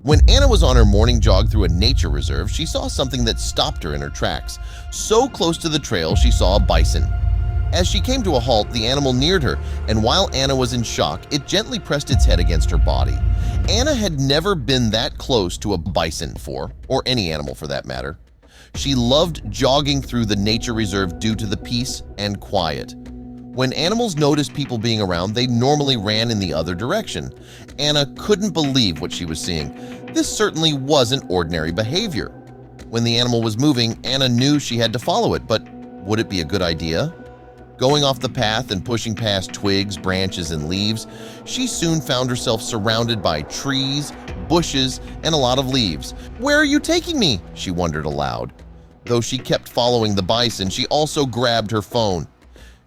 When Anna was on her morning jog through a nature reserve, she saw something that stopped her in her tracks. So close to the trail, she saw a bison. As she came to a halt, the animal neared her, and while Anna was in shock, it gently pressed its head against her body. Anna had never been that close to a bison before, or any animal for that matter. She loved jogging through the nature reserve due to the peace and quiet. When animals noticed people being around, they normally ran in the other direction. Anna couldn't believe what she was seeing. This certainly wasn't ordinary behavior. When the animal was moving, Anna knew she had to follow it, but would it be a good idea? Going off the path and pushing past twigs, branches, and leaves, she soon found herself surrounded by trees, bushes, and a lot of leaves. "Where are you taking me?" she wondered aloud. Though she kept following the bison, she also grabbed her phone.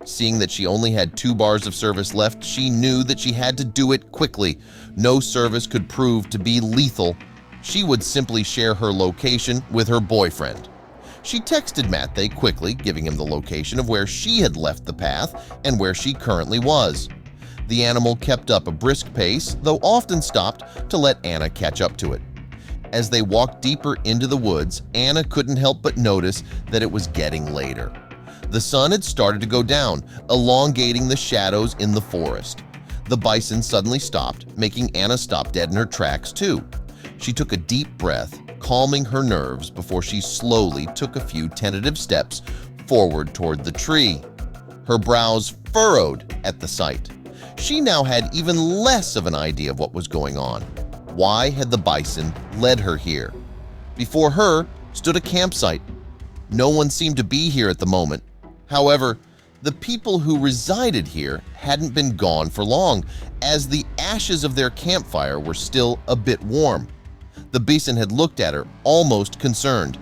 Seeing that she only had 2 bars of service left, she knew that she had to do it quickly. No service could prove to be lethal. She would simply share her location with her boyfriend. She texted Matte quickly, giving him the location of where she had left the path and where she currently was. The animal kept up a brisk pace, though often stopped to let Anna catch up to it. As they walked deeper into the woods, Anna couldn't help but notice that it was getting later. The sun had started to go down, elongating the shadows in the forest. The bison suddenly stopped, making Anna stop dead in her tracks too. She took a deep breath, calming her nerves before she slowly took a few tentative steps forward toward the tree. Her brows furrowed at the sight. She now had even less of an idea of what was going on. Why had the bison led her here? Before her stood a campsite. No one seemed to be here at the moment. However, the people who resided here hadn't been gone for long, as the ashes of their campfire were still a bit warm. The bison had looked at her, almost concerned.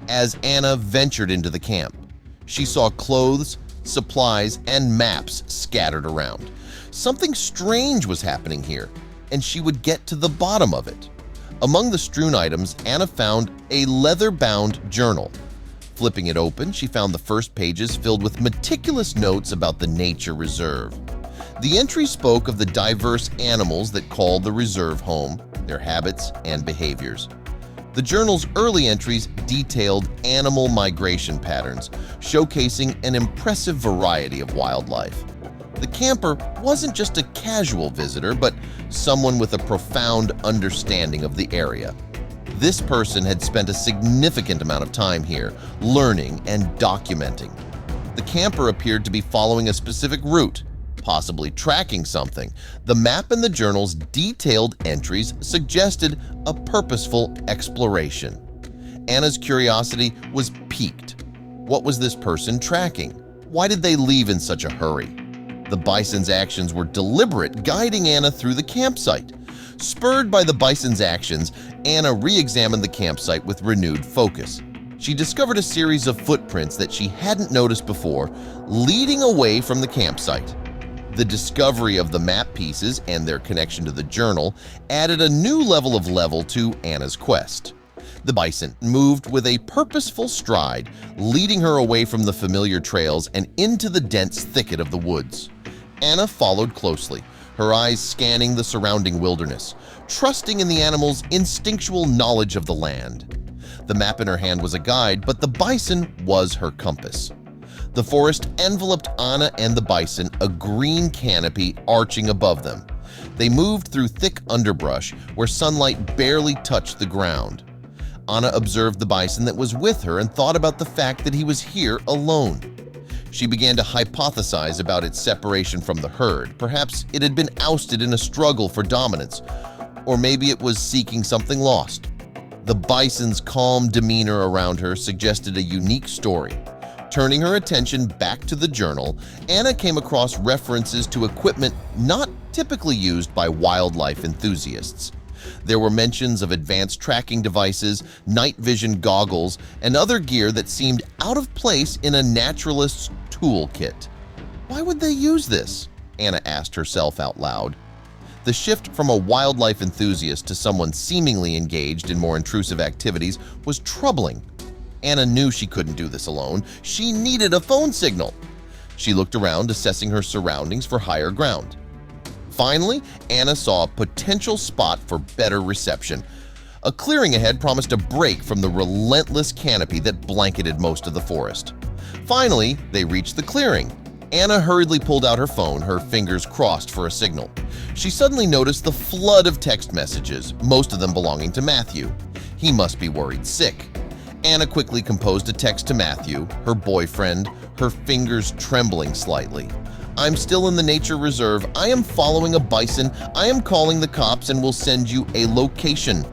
As Anna ventured into the camp, she saw clothes, supplies, and maps scattered around. Something strange was happening here, and she would get to the bottom of it. Among the strewn items, Anna found a leather-bound journal. Flipping it open, she found the first pages filled with meticulous notes about the nature reserve. The entry spoke of the diverse animals that called the reserve home, their habits and behaviors. The journal's early entries detailed animal migration patterns, showcasing an impressive variety of wildlife. The camper wasn't just a casual visitor, but someone with a profound understanding of the area. This person had spent a significant amount of time here, learning and documenting. The camper appeared to be following a specific route, possibly tracking something. The map and the journal's detailed entries suggested a purposeful exploration. Anna's curiosity was piqued. What was this person tracking? Why did they leave in such a hurry? The bison's actions were deliberate, guiding Anna through the campsite. Spurred by the bison's actions, Anna re-examined the campsite with renewed focus. She discovered a series of footprints that she hadn't noticed before, leading away from the campsite. The discovery of the map pieces and their connection to the journal added a new level to Anna's quest. The bison moved with a purposeful stride, leading her away from the familiar trails and into the dense thicket of the woods. Anna followed closely, her eyes scanning the surrounding wilderness, trusting in the animal's instinctual knowledge of the land. The map in her hand was a guide, but the bison was her compass. The forest enveloped Anna and the bison, a green canopy arching above them. They moved through thick underbrush where sunlight barely touched the ground. Anna observed the bison that was with her and thought about the fact that he was here alone. She began to hypothesize about its separation from the herd. Perhaps it had been ousted in a struggle for dominance, or maybe it was seeking something lost. The bison's calm demeanor around her suggested a unique story. Turning her attention back to the journal, Anna came across references to equipment not typically used by wildlife enthusiasts. There were mentions of advanced tracking devices, night vision goggles, and other gear that seemed out of place in a naturalist's toolkit. Why would they use this? Anna asked herself out loud. The shift from a wildlife enthusiast to someone seemingly engaged in more intrusive activities was troubling. Anna knew she couldn't do this alone. She needed a phone signal. She looked around, assessing her surroundings for higher ground. Finally, Anna saw a potential spot for better reception. A clearing ahead promised a break from the relentless canopy that blanketed most of the forest. Finally, they reached the clearing. Anna hurriedly pulled out her phone, her fingers crossed for a signal. She suddenly noticed the flood of text messages, most of them belonging to Matthew. He must be worried sick. Anna quickly composed a text to Matthew, her boyfriend, her fingers trembling slightly. "I'm still in the nature reserve. I am following a bison. I am calling the cops and will send you a location."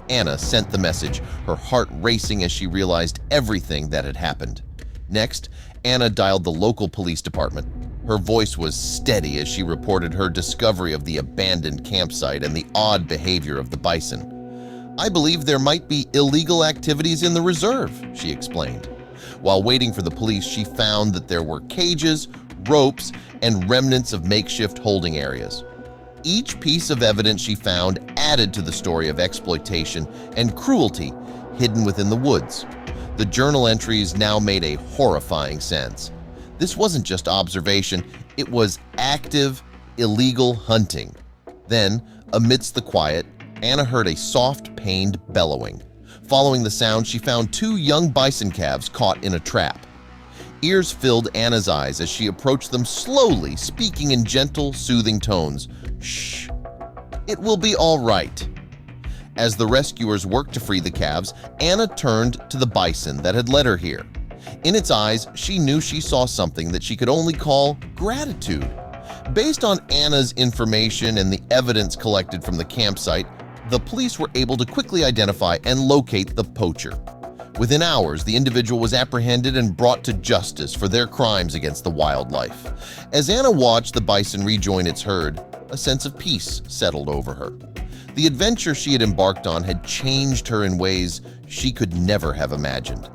Anna sent the message, her heart racing as she realized everything that had happened. Next, Anna dialed the local police department. Her voice was steady as she reported her discovery of the abandoned campsite and the odd behavior of the bison. "I believe there might be illegal activities in the reserve," she explained. While waiting for the police, she found that there were cages, ropes, and remnants of makeshift holding areas. Each piece of evidence she found added to the story of exploitation and cruelty hidden within the woods. The journal entries now made a horrifying sense. This wasn't just observation, it was active, illegal hunting. Then, amidst the quiet, Anna heard a soft, pained bellowing. Following the sound, she found two young bison calves caught in a trap. Ears filled Anna's eyes as she approached them slowly, speaking in gentle, soothing tones. "Shh, it will be all right." As the rescuers worked to free the calves, Anna turned to the bison that had led her here. In its eyes, she knew she saw something that she could only call gratitude. Based on Anna's information and the evidence collected from the campsite, the police were able to quickly identify and locate the poacher. Within hours, the individual was apprehended and brought to justice for their crimes against the wildlife. As Anna watched the bison rejoin its herd, a sense of peace settled over her. The adventure she had embarked on had changed her in ways she could never have imagined.